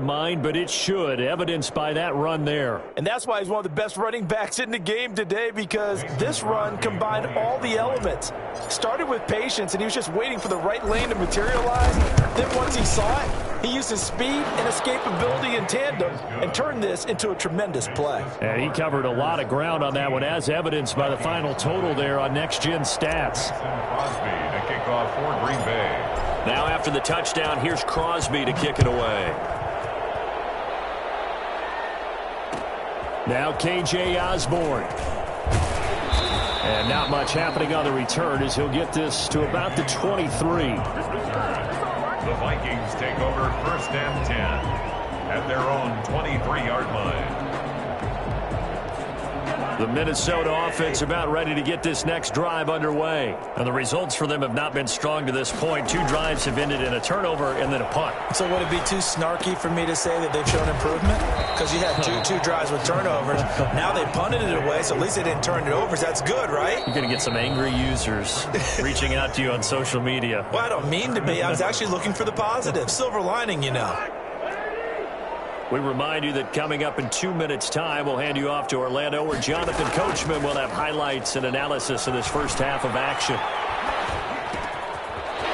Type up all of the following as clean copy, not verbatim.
Mind, but it should, evidenced by that run there. And that's why he's one of the best running backs in the game today, because this run combined all the elements. Started with patience, and he was just waiting for the right lane to materialize. Then once he saw it, he used his speed and escapability in tandem and turned this into a tremendous play. And he covered a lot of ground on that one, as evidenced by the final total there on Next Gen Stats. Crosby to kick off for Green Bay. Now after the touchdown, here's Crosby to kick it away. Now KJ Osborne. And not much happening on the return as he'll get this to about the 23. The Vikings take over 1st and 10 at their own 23-yard line. The Minnesota offense about ready to get this next drive underway. And the results for them have not been strong to this point. 2 drives have ended in a turnover and then a punt. So would it be too snarky for me to say that they've shown improvement? Because you had two drives with turnovers. Now they punted it away, so at least they didn't turn it over. So that's good, right? You're going to get some angry users reaching out to you on social media. Well, I don't mean to be. I was actually looking for the positive. Silver lining, you know. We remind you that coming up in 2 minutes' time, we'll hand you off to Orlando, where Jonathan Coachman will have highlights and analysis of this first half of action.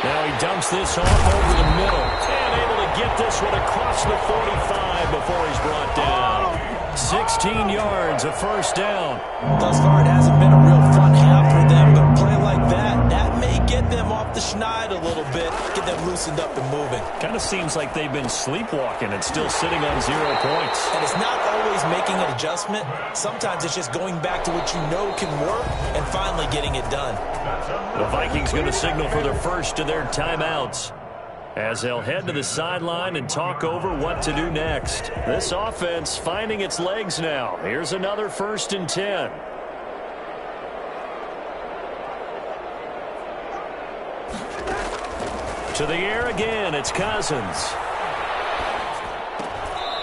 Now he dumps this off over the middle. And able to get this one across the 45 before he's brought down. 16 yards, a first down. Thus far, it hasn't been a real fun half for them, but a play like that may get them off the schneid a little bit, get them loosened up and moving. Kind of seems like they've been sleepwalking and still sitting on 0 points. And it's not always making an adjustment. Sometimes it's just going back to what you know can work and finally getting it done. The Vikings going to signal for their first of their timeouts, as they'll head to the sideline and talk over what to do next. This offense finding its legs now. Here's another 1st and 10. To the air again, it's Cousins.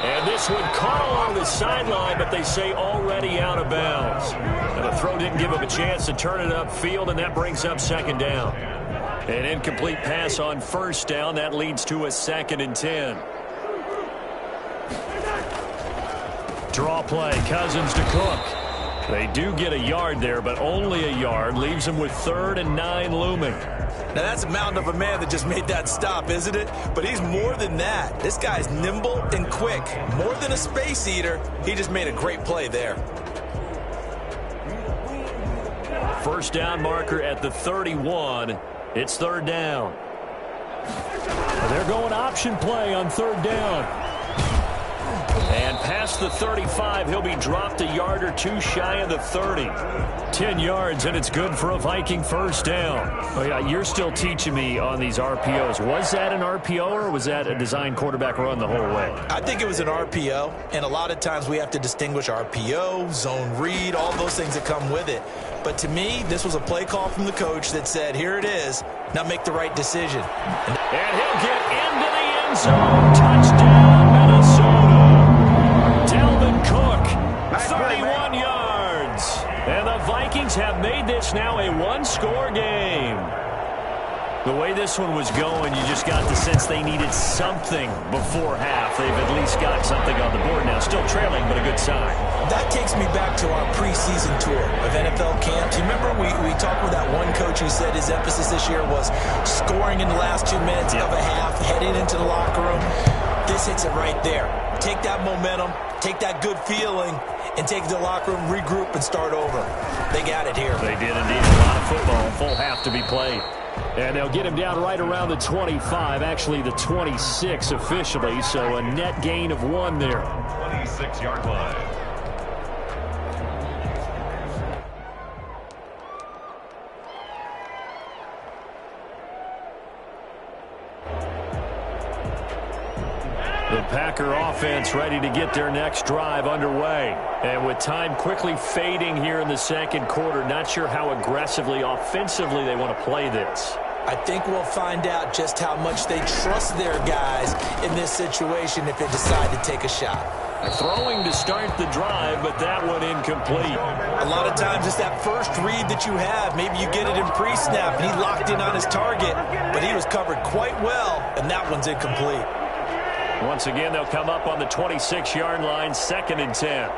And this one caught along the sideline, but they say already out of bounds. And the throw didn't give him a chance to turn it upfield, and that brings up 2nd down. An incomplete pass on 1st down. That leads to a 2nd and 10. Draw play, Cousins to Cook. They do get a yard there, but only a yard. Leaves them with 3rd and 9 looming. Now that's a mountain of a man that just made that stop, isn't it? But he's more than that. This guy's nimble and quick. More than a space eater. He just made a great play there. First down marker at the 31. It's 3rd down. They're going option play on 3rd down. And past the 35, he'll be dropped a yard or 2 shy of the 30. 10 yards, and it's good for a Viking first down. Oh, yeah, you're still teaching me on these RPOs. Was that an RPO, or was that a design quarterback run the whole way? I think it was an RPO, and a lot of times we have to distinguish RPO, zone read, all those things that come with it. But to me, this was a play call from the coach that said, here it is, now make the right decision. And he'll get into the end zone. Touchdown, Minnesota. Dalvin Cook, 31 yards. And the Vikings have made this now a 1-score game. The way this one was going, you just got the sense they needed something before half. They've at least got something on the board now. Still trailing, but a good sign. That takes me back to our preseason tour of NFL camps. You remember we talked with that one coach who said his emphasis this year was scoring in the last 2 minutes of a half, heading into the locker room. This hits it right there. Take that momentum, take that good feeling, and take the locker room, regroup, and start over. They got it here. They did indeed. A lot of football, full half to be played. And they'll get him down right around the 25, actually the 26 officially, so a net gain of 1 there. 26-yard line. The Packer offense ready to get their next drive underway. And with time quickly fading here in the 2nd quarter, not sure how aggressively, offensively they want to play this. I think we'll find out just how much they trust their guys in this situation if they decide to take a shot. Throwing to start the drive, but that one incomplete. A lot of times it's that first read that you have. Maybe you get it in pre-snap, and he locked in on his target, but he was covered quite well, and that one's incomplete. Once again, they'll come up on the 26-yard line, 2nd and 10.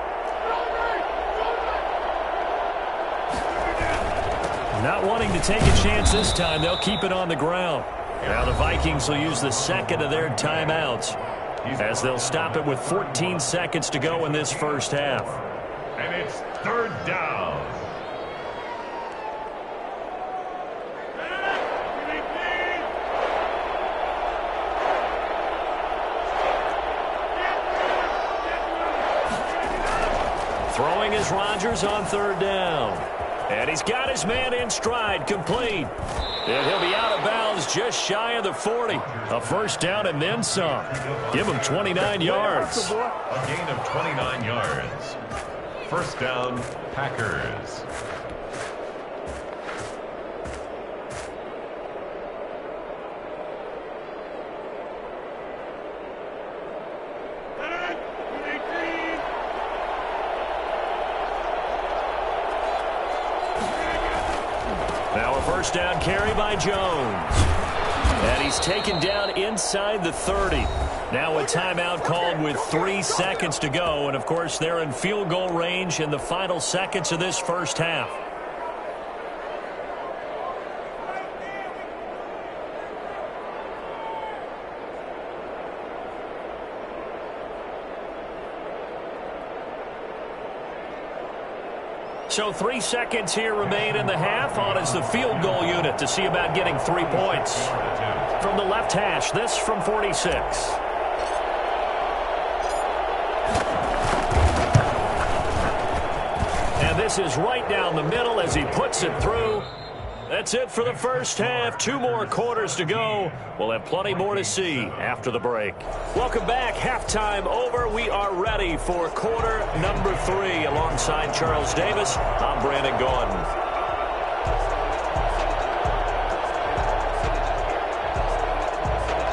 Not wanting to take a chance this time, they'll keep it on the ground. Now the Vikings will use the second of their timeouts as they'll stop it with 14 seconds to go in this first half. And it's 3rd down. Throwing is Rodgers on 3rd down. And he's got his man in stride, complete. And he'll be out of bounds just shy of the 40. A first down and then some. Give him 29 yards. A gain of 29 yards. First down, Packers. Now a first down carry by Jones. And he's taken down inside the 30. Now a timeout called with 3 seconds to go. And, of course, they're in field goal range in the final seconds of this first half. So 3 seconds here remain in the half. On is the field goal unit to see about getting 3 points. From the left hash, this from 46. And this is right down the middle as he puts it through. That's it for the first half. 2 more quarters to go. We'll have plenty more to see after the break. Welcome back. Halftime over. We are ready for quarter number 3. Alongside Charles Davis, I'm Brandon Gordon.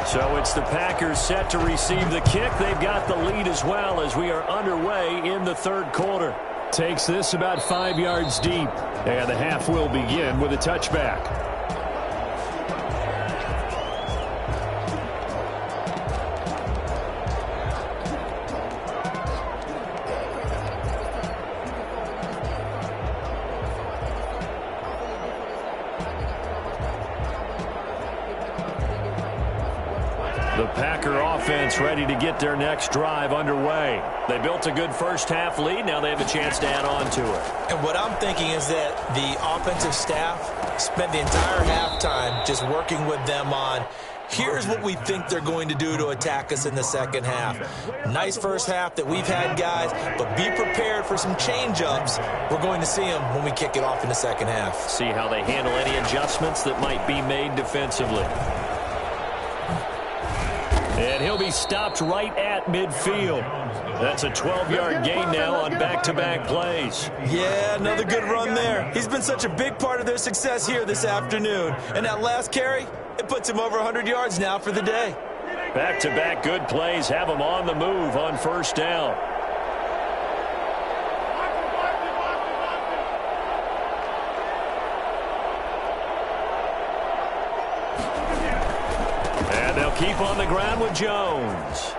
So it's the Packers set to receive the kick. They've got the lead as well as we are underway in the 3rd quarter. Takes this about 5 yards deep. And the half will begin with a touchback. The Packer offense ready to get their next drive underway. They built a good first half lead. Now they have a chance to add on to it. And what I'm thinking is that the offensive staff spent the entire halftime just working with them on, here's what we think they're going to do to attack us in the second half. Nice first half that we've had, guys, but be prepared for some change-ups. We're going to see them when we kick it off in the second half. See how they handle any adjustments that might be made defensively. And he'll be stopped right at midfield. That's a 12-yard gain now on back-to-back plays. Yeah, another good run there. He's been such a big part of their success here this afternoon. And that last carry, it puts him over 100 yards now for the day. Back-to-back good plays have him on the move on first down. And they'll keep on the ground with Jones.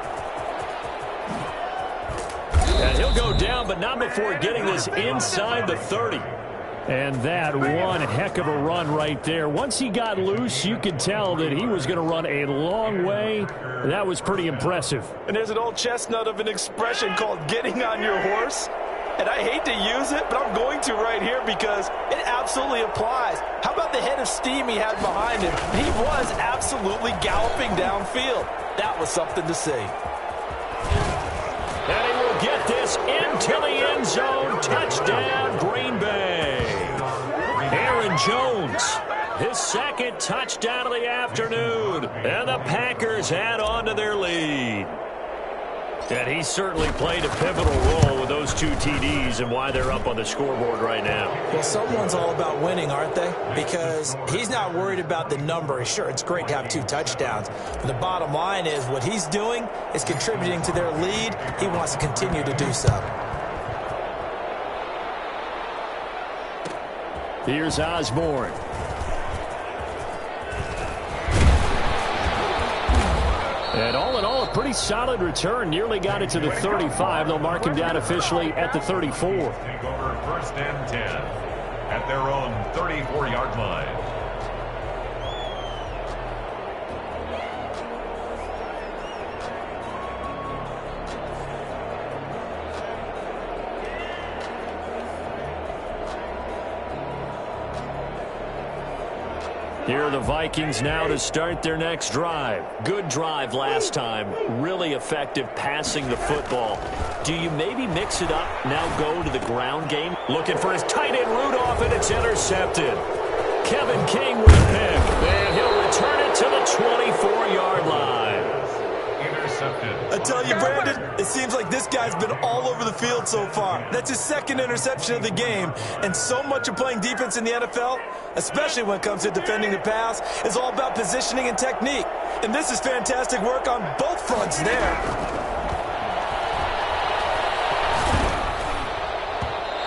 And he'll go down, but not before getting this inside the 30. And that one heck of a run right there. Once he got loose, you could tell that he was going to run a long way. That was pretty impressive. And there's an old chestnut of an expression called getting on your horse. And I hate to use it, but I'm going to right here because it absolutely applies. How about the head of steam he had behind him? He was absolutely galloping downfield. That was something to see. And he will get this into the end zone. Touchdown, Green Bay. Aaron Jones, his second touchdown of the afternoon. And the Packers add on to their lead. And he certainly played a pivotal role with those 2 TDs and why they're up on the scoreboard right now. Well, someone's all about winning, aren't they? Because he's not worried about the number. Sure, it's great to have 2 touchdowns. But the bottom line is what he's doing is contributing to their lead. He wants to continue to do so. Here's Osborne. And all in all, a pretty solid return. Nearly got it to the 35. They'll mark him down officially at the 34. Take over 1st and 10 at their own 34-yard line. Here are the Vikings now to start their next drive. Good drive last time. Really effective passing the football. Do you maybe mix it up, now go to the ground game? Looking for his tight end Rudolph, and it's intercepted. Kevin King with a pick. And he'll return it to the 24-yard line. I tell you, Brandon, it seems like this guy's been all over the field so far. That's his second interception of the game. And so much of playing defense in the NFL, especially when it comes to defending the pass, is all about positioning and technique. And this is fantastic work on both fronts there.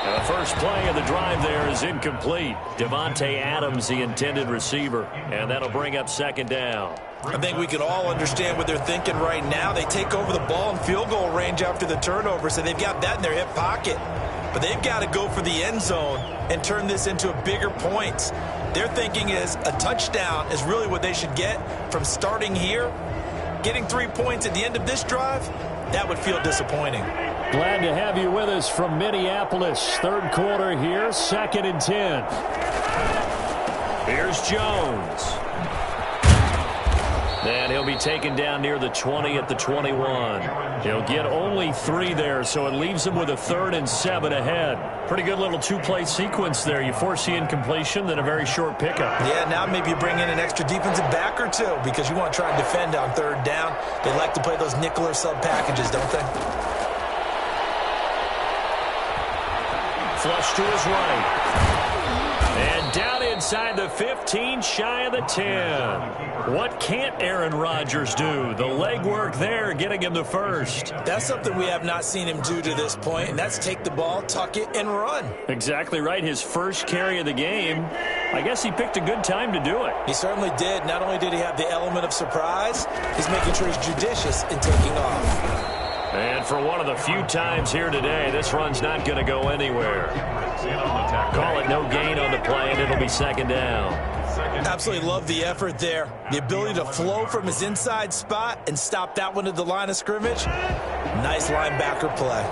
The first play of the drive there is incomplete. Devontae Adams, the intended receiver. And that'll bring up 2nd down. I think we can all understand what they're thinking right now. They take over the ball in field goal range after the turnover, so they've got that in their hip pocket. But they've got to go for the end zone and turn this into a bigger points. Their thinking is a touchdown is really what they should get from starting here. Getting 3 points at the end of this drive, that would feel disappointing. Glad to have you with us from Minneapolis. 3rd quarter here, 2nd and 10. Here's Jones. And he'll be taken down near the 20 at the 21. He'll get only 3 there, so it leaves him with a 3rd and 7 ahead. Pretty good little 2-play sequence there. You force the incompletion, then a very short pickup. Yeah, now maybe you bring in an extra defensive back or two because you want to try and defend on 3rd down. They like to play those nickel or sub packages, don't they? Flush to his right. And down inside the 15, shy of the 10. What can't Aaron Rodgers do? The legwork there, getting him the first. That's something we have not seen him do to this point, and that's take the ball, tuck it, and run. Exactly right. His first carry of the game. I guess he picked a good time to do it. He certainly did. Not only did he have the element of surprise, he's making sure he's judicious in taking off. And for one of the few times here today, this run's not going to go anywhere. Call it no gain on the play, and it'll be 2nd down. Absolutely love the effort there. The ability to flow from his inside spot and stop that one at the line of scrimmage. Nice linebacker play.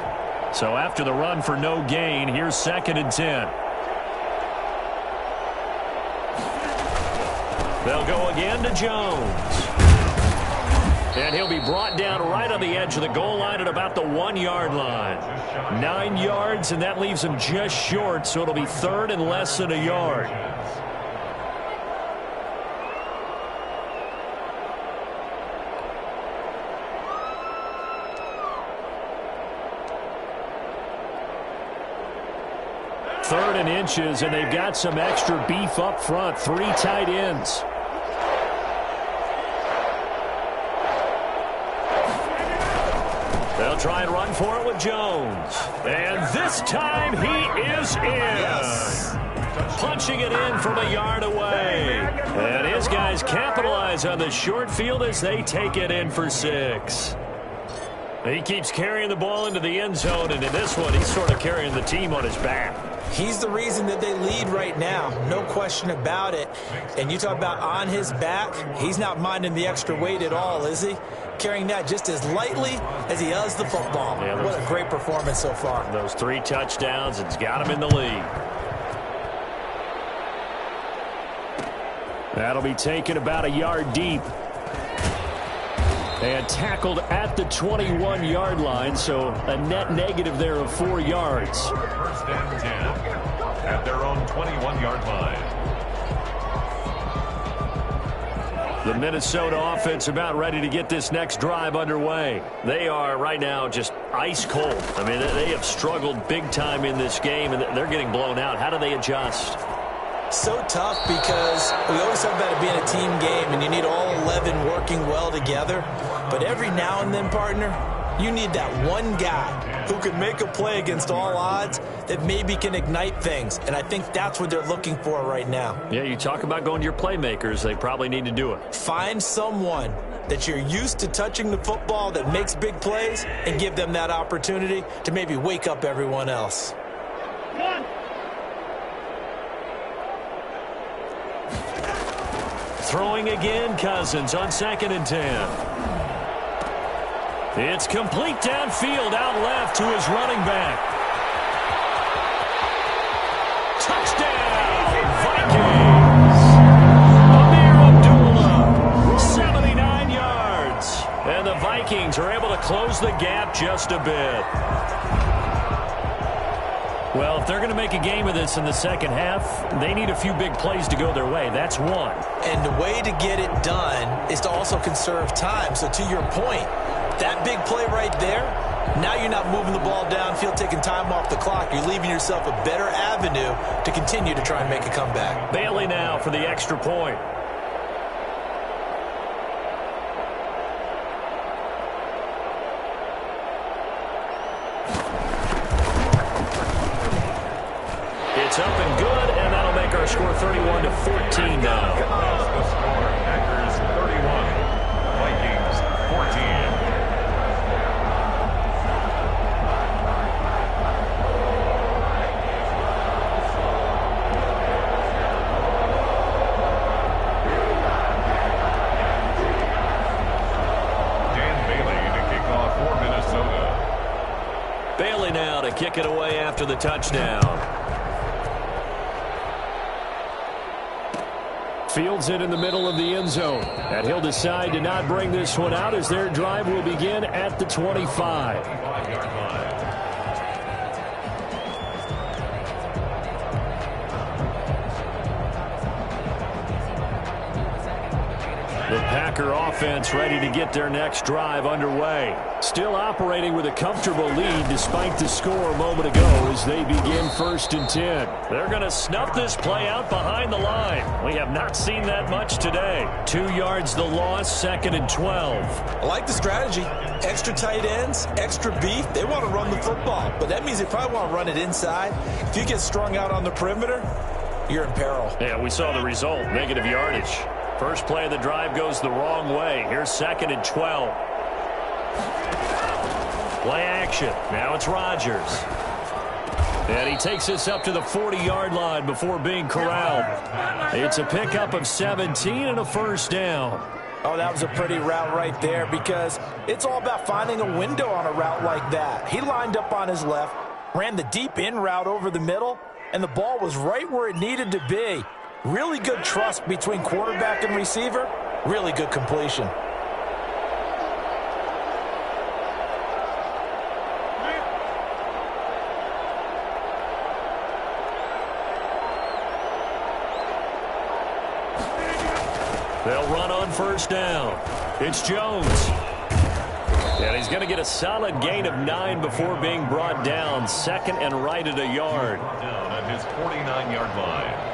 So after the run for no gain, here's 2nd and 10. They'll go again to Jones. And he'll be brought down right on the edge of the goal line at about the 1-yard line. 9 yards, and that leaves him just short, so it'll be 3rd and less than a yard. Third and inches, and they've got some extra beef up front. 3 tight ends. They'll try and run for it with Jones. And this time he is in. Yes. Punching it in from a yard away. And his guys capitalize on the short field as they take it in for 6. He keeps carrying the ball into the end zone, and in this one, he's sort of carrying the team on his back. He's the reason that they lead right now, no question about it. And you talk about on his back, he's not minding the extra weight at all, is he? Carrying that just as lightly as he does the football. Yeah, what a great performance so far. Those 3 touchdowns, it's got him in the lead. That'll be taken about a yard deep. And tackled at the 21-yard line, so a net negative there of 4 yards. 1st and 10 at their own 21-yard line. The Minnesota offense about ready to get this next drive underway. They are right now just ice cold. I mean, they have struggled big time in this game, and they're getting blown out. How do they adjust? So tough because we always talk about it being a team game, and you need all 11 working well together. But every now and then, partner, you need that one guy who can make a play against all odds that maybe can ignite things. And I think that's what they're looking for right now. Yeah, you talk about going to your playmakers. They probably need to do it. Find someone that you're used to touching the football that makes big plays and give them that opportunity to maybe wake up everyone else. Throwing again, Cousins on 2nd and 10. It's complete downfield, out left to his running back. Touchdown, Vikings! Amir Abdullah, 79 yards. And the Vikings are able to close the gap just a bit. Well, if they're going to make a game of this in the second half, they need a few big plays to go their way. That's one. And the way to get it done is to also conserve time. So to your point, that big play right there, now you're not moving the ball downfield, taking time off the clock. You're leaving yourself a better avenue to continue to try and make a comeback. Bailey now for the extra point. It's up and good, and that'll make our score 31-14 now. The score, Packers 31, Vikings 14. Dan Bailey to kick off for Minnesota. Bailey now to kick it away after the touchdown. Fields it in the middle of the end zone. And he'll decide to not bring this one out as their drive will begin at the 25. The Packer offense ready to get their next drive underway. Still operating with a comfortable lead despite the score a moment ago as they begin 1st and 10. They're going to snuff this play out behind the line. We have not seen that much today. 2 yards the loss, 2nd and 12. I like the strategy. Extra tight ends, extra beef. They want to run the football, but that means they probably want to run it inside. If you get strung out on the perimeter, you're in peril. Yeah, we saw the result, negative yardage. First play of the drive goes the wrong way. Here's 2nd and 12. Play action. Now it's Rodgers. And he takes this up to the 40-yard line before being corralled. It's a pickup of 17 and a first down. Oh, that was a pretty route right there because it's all about finding a window on a route like that. He lined up on his left, ran the deep in route over the middle, and the ball was right where it needed to be. Really good trust between quarterback and receiver. Really good completion. They'll run on first down. It's Jones. And he's going to get a solid gain of 9 before being brought down. 2nd and right at a yard. Down at his 49-yard line.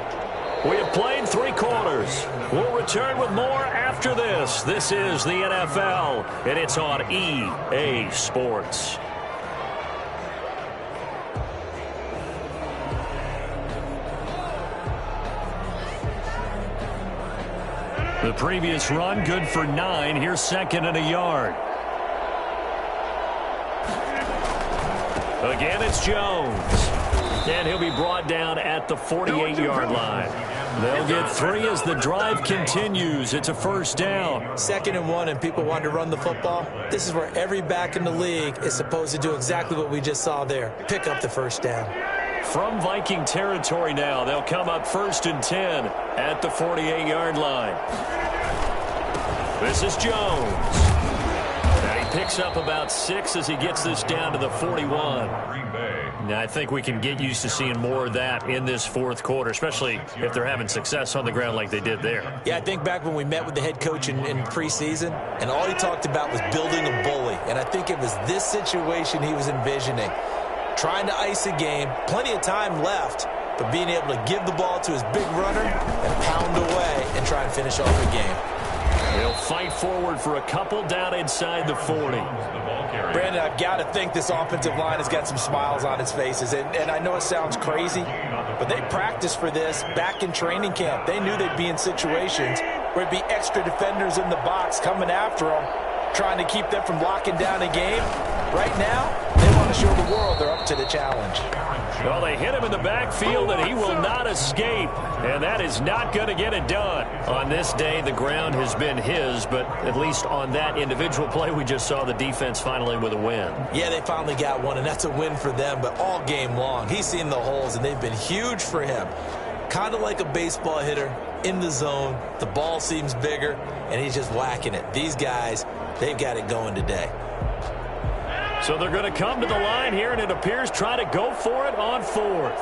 We have played 3 quarters. We'll return with more after this. This is the NFL, and it's on EA Sports. The previous run, good for 9. Here's 2nd and a yard. Again, it's Jones. And he'll be brought down at the 48-yard line. They'll get 3 as the drive continues. It's a first down. 2nd and 1 and people want to run the football. This is where every back in the league is supposed to do exactly what we just saw there. Pick up the first down. From Viking territory now, they'll come up 1st and 10 at the 48-yard line. This is Jones. And he picks up about 6 as he gets this down to the 41. Green Bay. Now, I think we can get used to seeing more of that in this 4th quarter, especially if they're having success on the ground like they did there. Yeah, I think back when we met with the head coach in preseason, and all he talked about was building a bully. And I think it was this situation he was envisioning. Trying to ice a game, plenty of time left, but being able to give the ball to his big runner and pound away and try and finish off the game. They'll fight forward for a couple down inside the 40. Brandon, I've got to think this offensive line has got some smiles on its faces. And I know it sounds crazy, but they practiced for this back in training camp. They knew they'd be in situations There'd be extra defenders in the box coming after them, trying to keep them from locking down a game. Right now, they want to show the world they're up to the challenge. Well, they hit him in the backfield, and he will not escape. And that is not going to get it done. On this day, the ground has been his, but at least on that individual play, we just saw the defense finally with a win. Yeah, they finally got one, and that's a win for them. But all game long, he's seen the holes, and they've been huge for him. Kind of like a baseball hitter in the zone. The ball seems bigger, and he's just whacking it. These guys, they've got it going today. So they're going to come to the line here, and it appears try to go for it on fourth.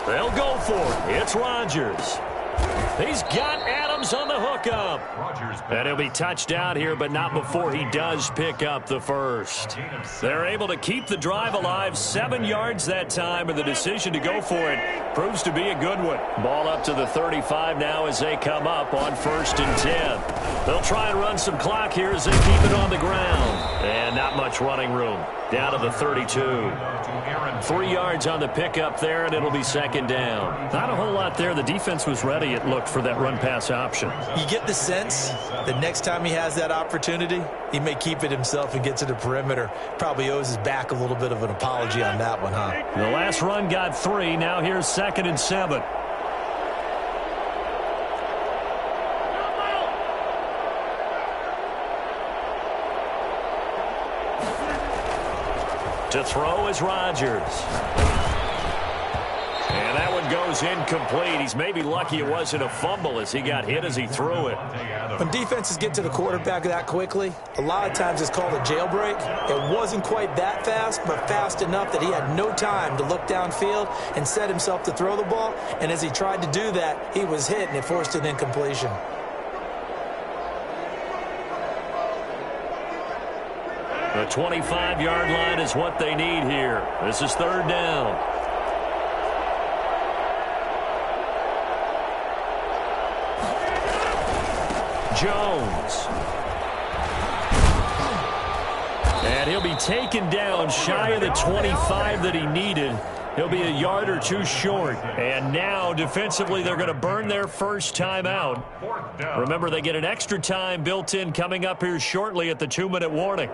They'll go for it. It's Rodgers. He's got Adams on the hookup. And he'll be touchdown here, but not before he does pick up the first. They're able to keep the drive alive, 7 yards that time, and the decision to go for it proves to be a good one. Ball up to the 35 now as they come up on 1st and 10. They'll try and run some clock here as they keep it on the ground. And not much running room. Down to the 32. 3 yards on the pickup there, and it'll be 2nd down. Not a whole lot there. The defense was ready, it looked, for that run-pass option. You get the sense that next time he has that opportunity, he may keep it himself and get to the perimeter. Probably owes his back a little bit of an apology on that one, huh? The last run got 3. Now here's 2nd and 7. To throw is Rodgers. And that one goes incomplete. He's maybe lucky it wasn't a fumble as he got hit as he threw it. When defenses get to the quarterback that quickly, a lot of times it's called a jailbreak. It wasn't quite that fast, but fast enough that he had no time to look downfield and set himself to throw the ball. And as he tried to do that, he was hit, and it forced an incompletion. The 25-yard line is what they need here. This is 3rd down. Jones. And he'll be taken down shy of the 25 that he needed. He'll be a yard or 2 short. And now, defensively, they're going to burn their first time out. Remember, they get an extra time built in coming up here shortly at the 2-minute warning.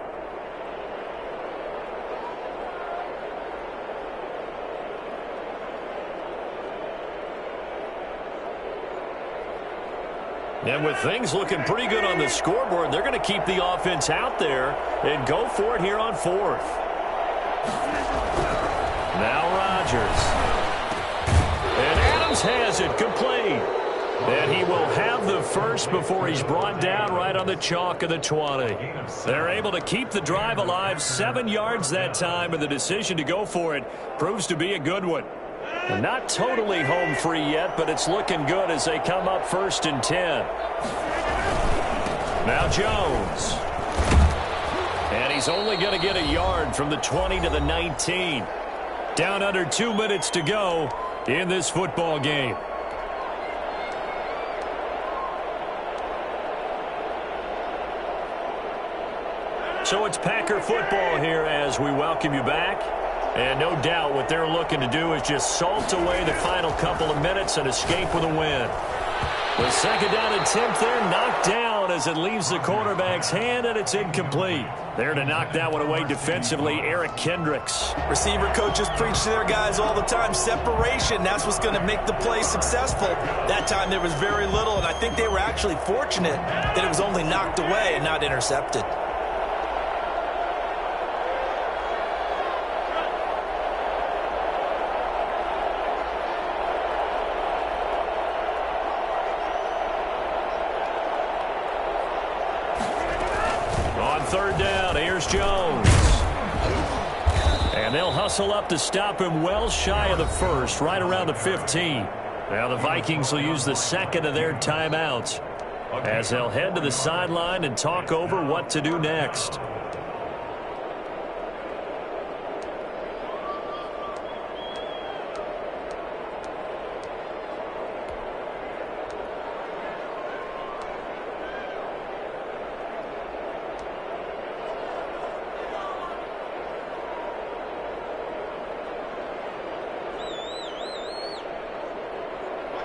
And with things looking pretty good on the scoreboard, they're going to keep the offense out there and go for it here on 4th. Now Rodgers. And Adams has it complete. And he will have the first before he's brought down right on the chalk of the 20. They're able to keep the drive alive, 7 yards that time, and the decision to go for it proves to be a good one. Not totally home free yet, but it's looking good as they come up 1st and 10. Now Jones. And he's only going to get a yard from the 20 to the 19. Down under 2 minutes to go in this football game. So it's Packer football here as we welcome you back. And no doubt what they're looking to do is just salt away the final couple of minutes and escape with a win. With 2nd down attempt there, knocked down as it leaves the quarterback's hand, and it's incomplete. There to knock that one away defensively, Eric Kendricks. Receiver coaches preach to their guys all the time. Separation, that's what's going to make the play successful. That time there was very little, and I think they were actually fortunate that it was only knocked away and not intercepted. On 3rd down, here's Jones. And they'll hustle up to stop him well shy of the first, right around the 15. Now the Vikings will use the 2nd of their timeouts as they'll head to the sideline and talk over what to do next.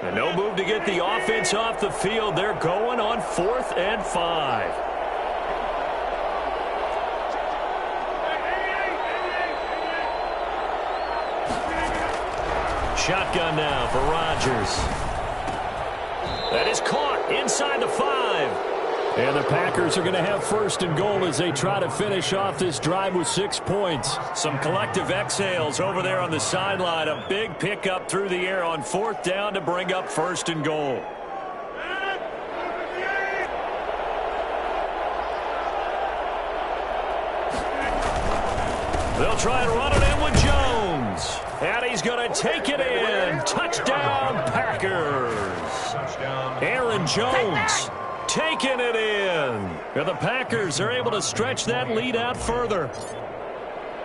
And no move to get the offense off the field. They're going on 4th and 5. Shotgun now for Rodgers. That is caught inside the 5. And the Packers are going to have 1st and goal as they try to finish off this drive with 6 points. Some collective exhales over there on the sideline. A big pickup through the air on 4th down to bring up 1st and goal. They'll try and run it in with Jones. And he's going to take it in. Touchdown, Packers. Aaron Jones taking it in. And the Packers are able to stretch that lead out further.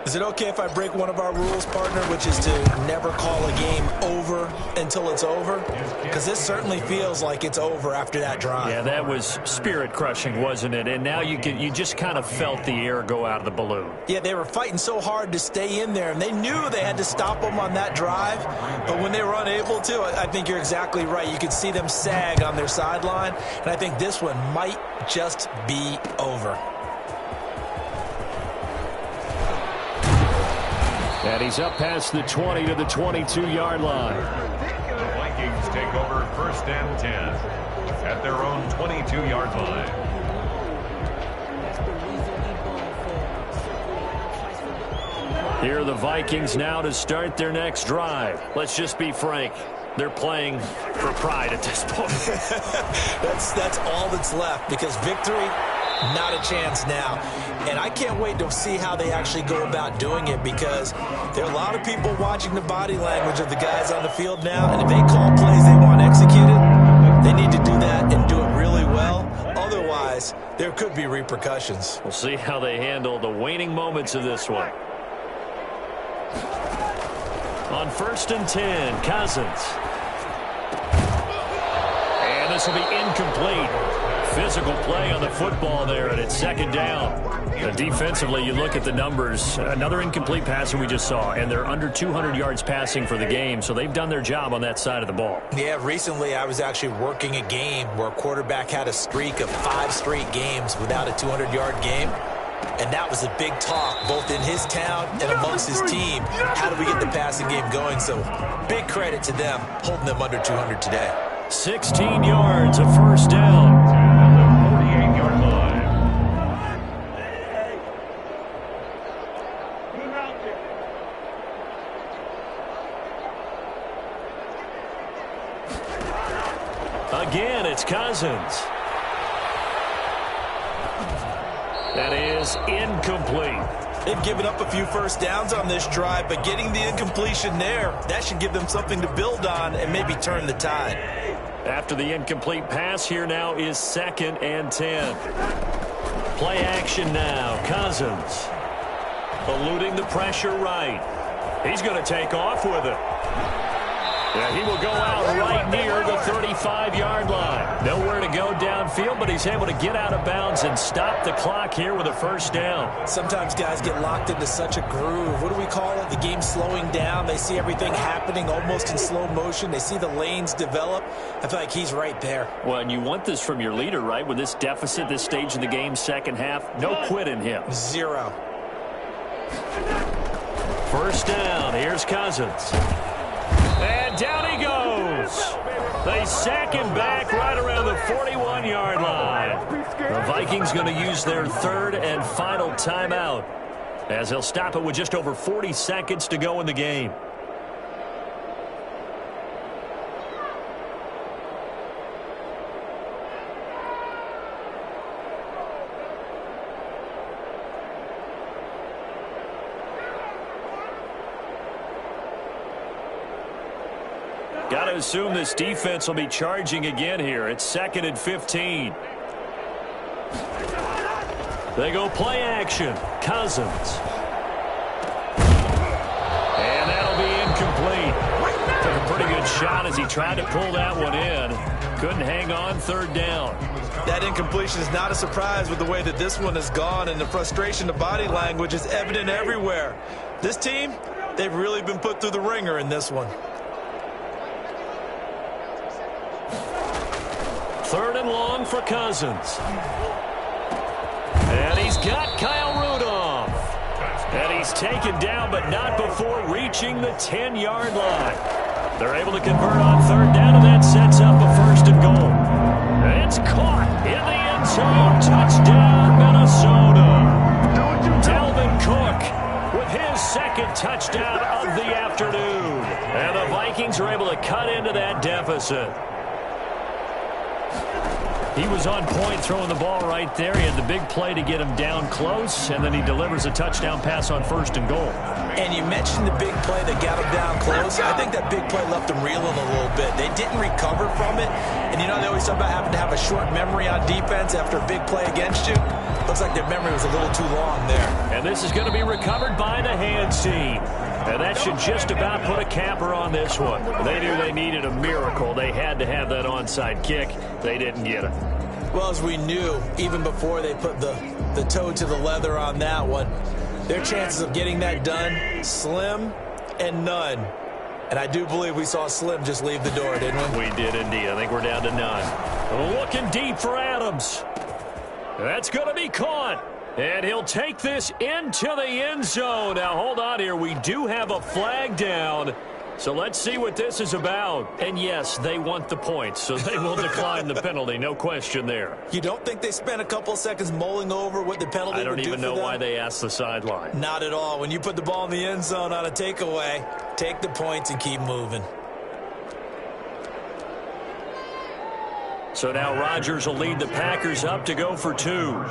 Is it okay if I break one of our rules, partner, which is to never call a game over until it's over? Because this certainly feels like it's over after that drive. Yeah, that was spirit-crushing, wasn't it? And now you just kind of felt the air go out of the balloon. Yeah, they were fighting so hard to stay in there, and they knew they had to stop them on that drive. But when they were unable to, I think you're exactly right. You could see them sag on their sideline, and I think this one might just be over. And he's up past the 20 to the 22-yard line. The Vikings take over 1st and 10 at their own 22-yard line. Here are the Vikings now to start their next drive. Let's just be frank. They're playing for pride at this point. That's all that's left, because victory, not a chance now. And I can't wait to see how they actually go about doing it, because there are a lot of people watching the body language of the guys on the field now, and if they call plays they want executed, they need to do that and do it really well. Otherwise, there could be repercussions. We'll see how they handle the waning moments of this one. On 1st and 10, Cousins. And this will be incomplete. Physical play on the football there, and it's 2nd down. Defensively, you look at the numbers. Another incomplete pass that we just saw, and they're under 200 yards passing for the game, so they've done their job on that side of the ball. Yeah, recently I was actually working a game where a quarterback had a streak of 5 straight games without a 200-yard game. And that was a big talk, both in his town and amongst his team. How do we get the passing game going? So big credit to them, holding them under 200 today. 16 yards of 1st down. At the 48-yard line. Again, it's Cousins. That is incomplete. They've given up a few 1st downs on this drive, but getting the incompletion there, that should give them something to build on and maybe turn the tide. After the incomplete pass, here now is 2nd and 10. Play action now. Cousins eluding the pressure right. He's going to take off with it. Yeah, he will go out right near the 35-yard line. Nowhere to go downfield, but he's able to get out of bounds and stop the clock here with a 1st down. Sometimes guys get locked into such a groove. What do we call it? The game's slowing down. They see everything happening almost in slow motion. They see the lanes develop. I feel like he's right there. Well, and you want this from your leader, right? With this deficit, this stage of the game, 2nd half, no quit in him. 0. 1st down. Here's Cousins. And down he goes. They sack him back right around the 41-yard line. The Vikings going to use their 3rd and final timeout, as they'll stop it with just over 40 seconds to go in the game. Got to assume this defense will be charging again here. It's 2nd and 15. They go play action. Cousins. And that'll be incomplete. Took a pretty good shot as he tried to pull that one in. Couldn't hang on. 3rd down. That incompletion is not a surprise with the way that this one has gone, and the frustration, the body language is evident everywhere. This team, they've really been put through the ringer in this one. Third and long for Cousins. And he's got Kyle Rudolph. And he's taken down, but not before reaching the 10-yard line. They're able to convert on third down, and that sets up a first and goal. It's caught in the end zone. Touchdown, Minnesota. Dalvin Cook with his second touchdown of the afternoon. And the Vikings are able to cut into that deficit. He was on point throwing the ball right there. He had the big play to get him down close, and then he delivers a touchdown pass on first and goal. And you mentioned the big play that got him down close. I think that big play left them reeling a little bit. They didn't recover from it. And, you know, they always talk about having to have a short memory on defense after a big play against you. Looks like their memory was a little too long there. And this is going to be recovered by the hands team. And that should just about put a capper on this one. They knew they needed a miracle. They had to have that onside kick. They didn't get it. Well, as we knew, even before they put the toe to the leather on that one, their chances of getting that done, slim and none. And I do believe we saw Slim just leave the door, didn't we? We did indeed. I think we're down to none. Looking deep for Adams. That's going to be caught. And he'll take this into the end zone. Now, hold on here. We do have a flag down. So let's see what this is about. And, yes, they want the points, so they will decline the penalty. No question there. You don't think they spent a couple of seconds mulling over what the penalty would do for them? I don't even know why they asked the sideline. Not at all. When you put the ball in the end zone on a takeaway, take the points and keep moving. So now Rodgers will lead the Packers up to go for two.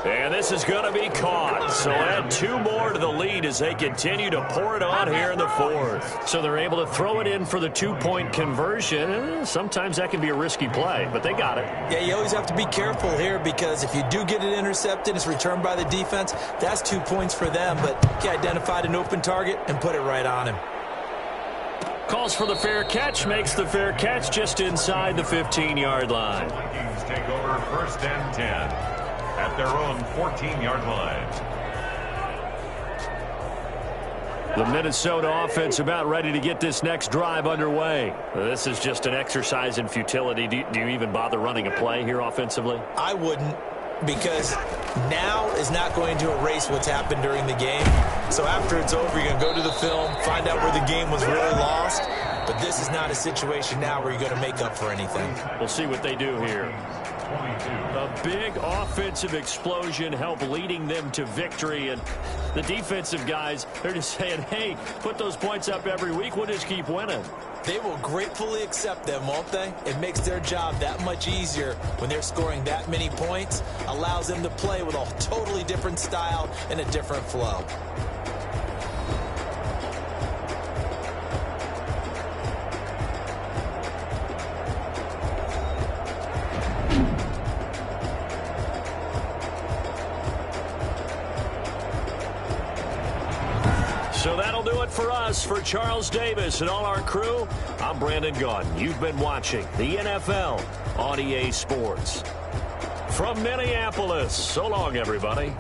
And this is going to be caught. So add two more to the lead as they continue to pour it on here in the fourth. So they're able to throw it in for the two-point conversion. Sometimes that can be a risky play, but they got it. Yeah, you always have to be careful here because if you do get it intercepted, it's returned by the defense. That's 2 points for them, but he identified an open target and put it right on him. Calls for the fair catch, makes the fair catch just inside the 15-yard line. Vikings take over first and 10. At their own 14-yard line. The Minnesota offense about ready to get this next drive underway. This is just an exercise in futility. Do you even bother running a play here offensively? I wouldn't, because now is not going to erase what's happened during the game. So after it's over, you're going to go to the film, find out where the game was really lost. But this is not a situation now where you're going to make up for anything. We'll see what they do here. 22. A big offensive explosion helped leading them to victory. And the defensive guys, they're just saying, hey, put those points up every week. We'll just keep winning. They will gratefully accept them, won't they? It makes their job that much easier when they're scoring that many points. Allows them to play with a totally different style and a different flow. So that'll do it for us. For Charles Davis and all our crew, I'm Brandon Gaudin. You've been watching the NFL on EA Sports. From Minneapolis, so long, everybody.